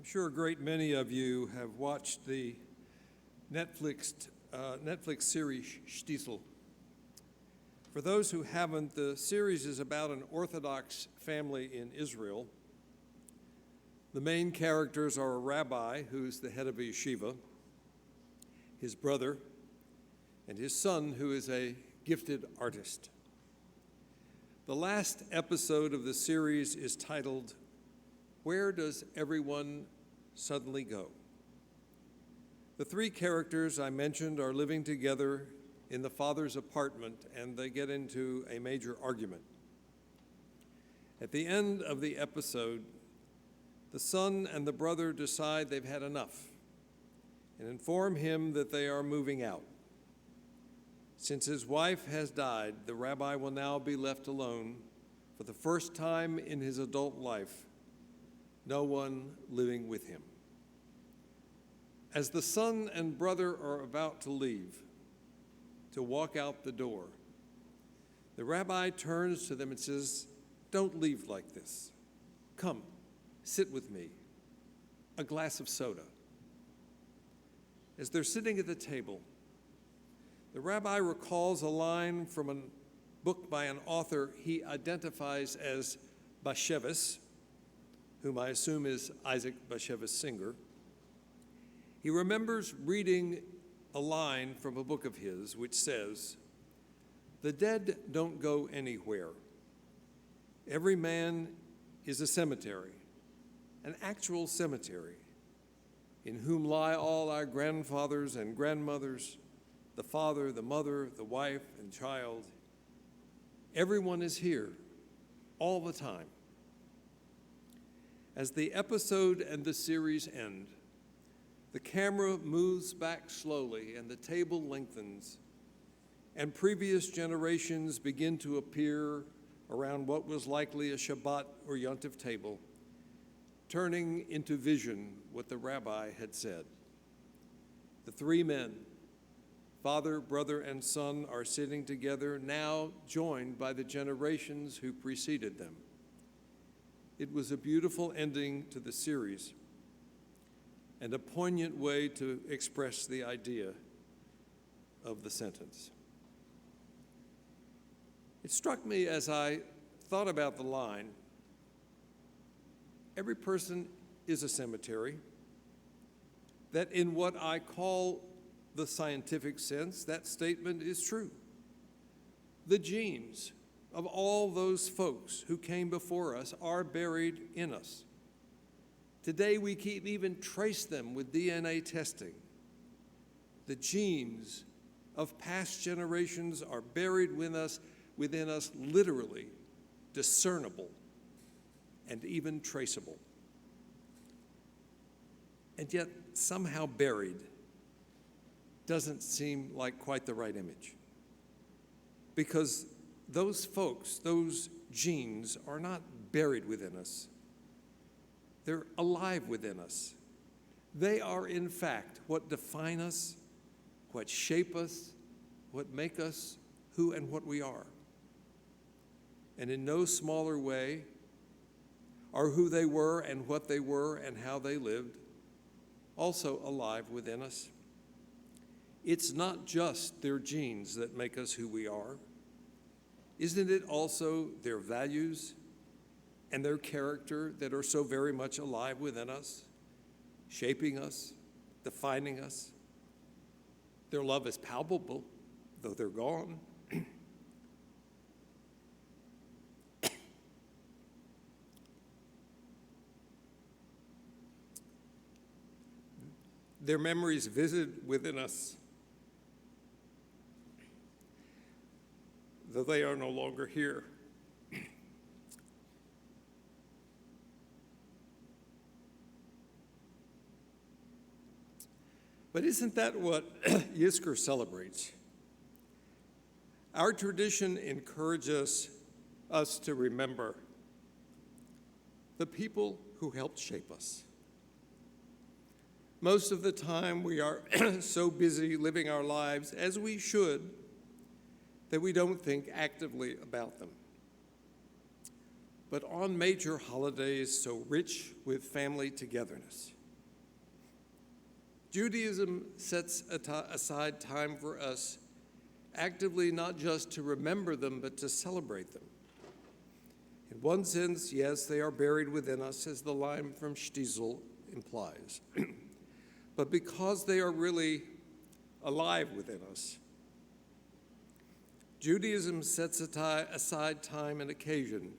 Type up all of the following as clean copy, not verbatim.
I'm sure a great many of you have watched the Netflix series Shtisel. For those who haven't, the series is about an Orthodox family in Israel. The main characters are a rabbi who's the head of a yeshiva, his brother, and his son who is a gifted artist. The last episode of the series is titled, "Where Does Everyone Suddenly Go?" The three characters I mentioned are living together in the father's apartment, and they get into a major argument. At the end of the episode, the son and the brother decide they've had enough and inform him that they are moving out. Since his wife has died, the rabbi will now be left alone for the first time in his adult life, no one living with him. As the son and brother are about to leave, to walk out the door, the rabbi turns to them and says, "Don't leave like this. Come, sit with me. A glass of soda." As they're sitting at the table, the rabbi recalls a line from a book by an author he identifies as Bashevis, whom I assume is Isaac Bashevis Singer. He remembers reading a line from a book of his which says, "The dead don't go anywhere. Every man is a cemetery, an actual cemetery, in whom lie all our grandfathers and grandmothers, the father, the mother, the wife, and child. Everyone is here, all the time." As the episode and the series end, the camera moves back slowly and the table lengthens, and previous generations begin to appear around what was likely a Shabbat or Yontif table, turning into vision what the rabbi had said. The three men, father, brother, and son, are sitting together, now joined by the generations who preceded them. It was a beautiful ending to the series and a poignant way to express the idea of the sentence. It struck me as I thought about the line, every person is a cemetery, that in what I call the scientific sense, that statement is true. The genes of all those folks who came before us are buried in us. Today we can even trace them with DNA testing. The genes of past generations are buried within us, literally discernible and even traceable. And yet somehow buried doesn't seem like quite the right image, because those folks, those genes, are not buried within us. They're alive within us. They are, in fact, what define us, what shape us, what make us who and what we are. And in no smaller way are who they were and what they were and how they lived also alive within us. It's not just their genes that make us who we are. Isn't it also their values and their character that are so very much alive within us, shaping us, defining us? Their love is palpable, though they're gone. Their memories visit within us, though they are no longer here. But isn't that what Yizkor celebrates? Our tradition encourages us to remember the people who helped shape us. Most of the time we are so busy living our lives, as we should, that we don't think actively about them. but on major holidays so rich with family togetherness. Judaism sets aside time for us actively not just to remember them, but to celebrate them. In one sense, yes, they are buried within us, as the line from Shtisel implies. But because they are really alive within us, Judaism sets aside time and occasion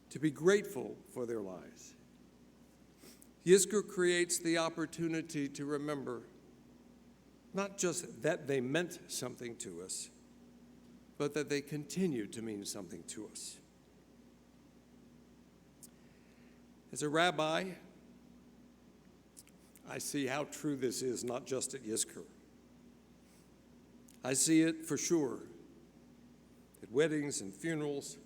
to be grateful for their lives. Yizkor creates the opportunity to remember not just that they meant something to us, but that they continue to mean something to us. As a rabbi, I see how true this is, not just at Yizkor. I see it for sure at weddings and funerals,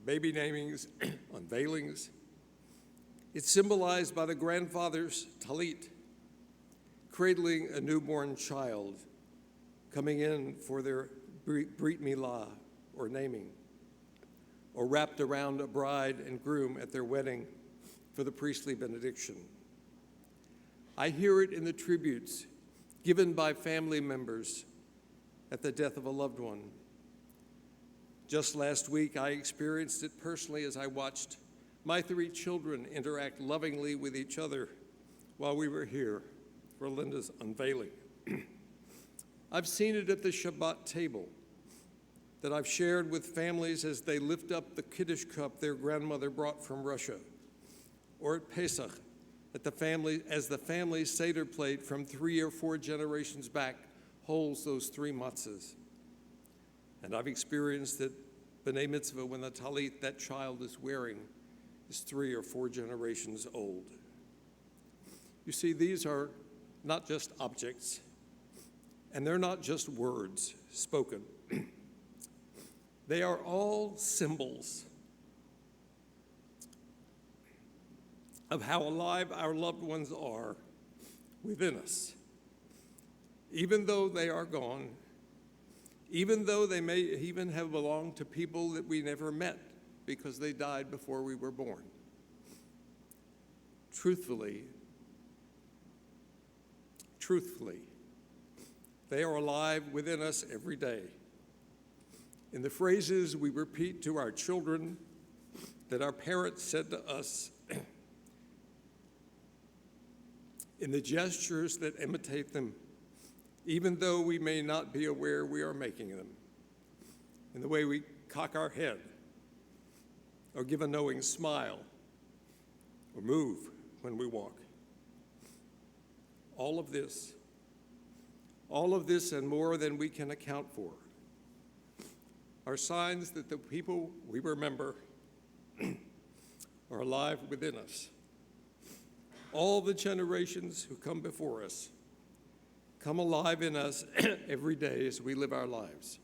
baby namings, unveilings. It's symbolized by the grandfather's talit, cradling a newborn child, coming in for their brit milah, or naming, or wrapped around a bride and groom at their wedding for the priestly benediction. I hear it in the tributes given by family members at the death of a loved one. Just last week, I experienced it personally as I watched my 3 children interact lovingly with each other while we were here for Linda's unveiling. I've seen it at the Shabbat table that I've shared with families as they lift up the Kiddush cup their grandmother brought from Russia, or at Pesach, as the family Seder plate from 3 or 4 generations back holds those 3 matzahs. And I've experienced that B'nai Mitzvah, when the talit that child is wearing is 3 or 4 generations old. You see, these are not just objects, and they're not just words spoken. They are all symbols of how alive our loved ones are within us. Even though they are gone, even though they may even have belonged to people that we never met because they died before we were born. Truthfully, they are alive within us every day. In the phrases we repeat to our children that our parents said to us, in the gestures that imitate them, even though we may not be aware we are making them, in the way we cock our head, or give a knowing smile, or move when we walk. All of this and more than we can account for are signs that the people we remember are alive within us. All the generations who come before us come alive in us every day as we live our lives.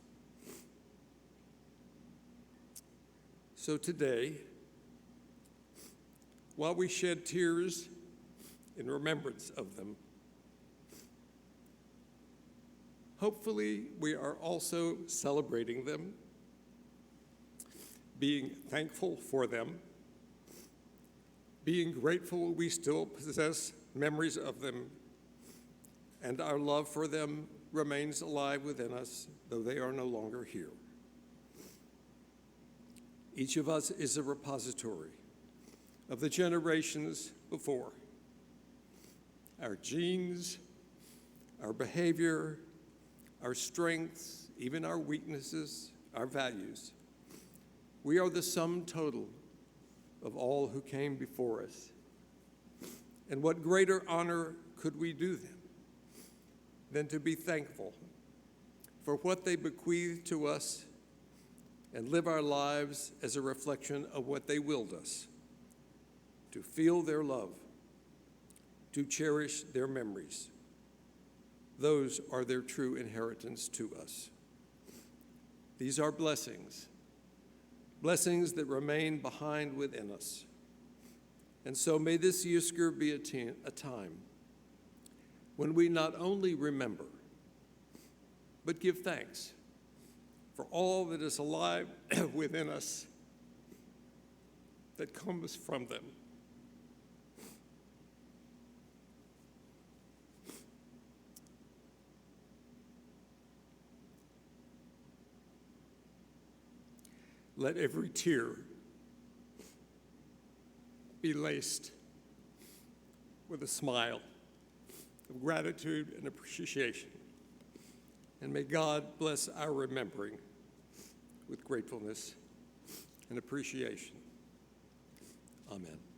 So today, while we shed tears in remembrance of them, hopefully we are also celebrating them, being thankful for them, being grateful we still possess memories of them, and our love for them remains alive within us, though they are no longer here. Each of us is a repository of the generations before. Our genes, our behavior, our strengths, even our weaknesses, our values. We are the sum total of all who came before us. And what greater honor could we do them than to be thankful for what they bequeathed to us and live our lives as a reflection of what they willed us, to feel their love, to cherish their memories. Those are their true inheritance to us. These are blessings that remain behind within us. And so may this Yizkor be a time when we not only remember, but give thanks for all that is alive within us that comes from them. Let every tear be laced with a smile of gratitude and appreciation. And may God bless our remembering with gratefulness and appreciation. Amen.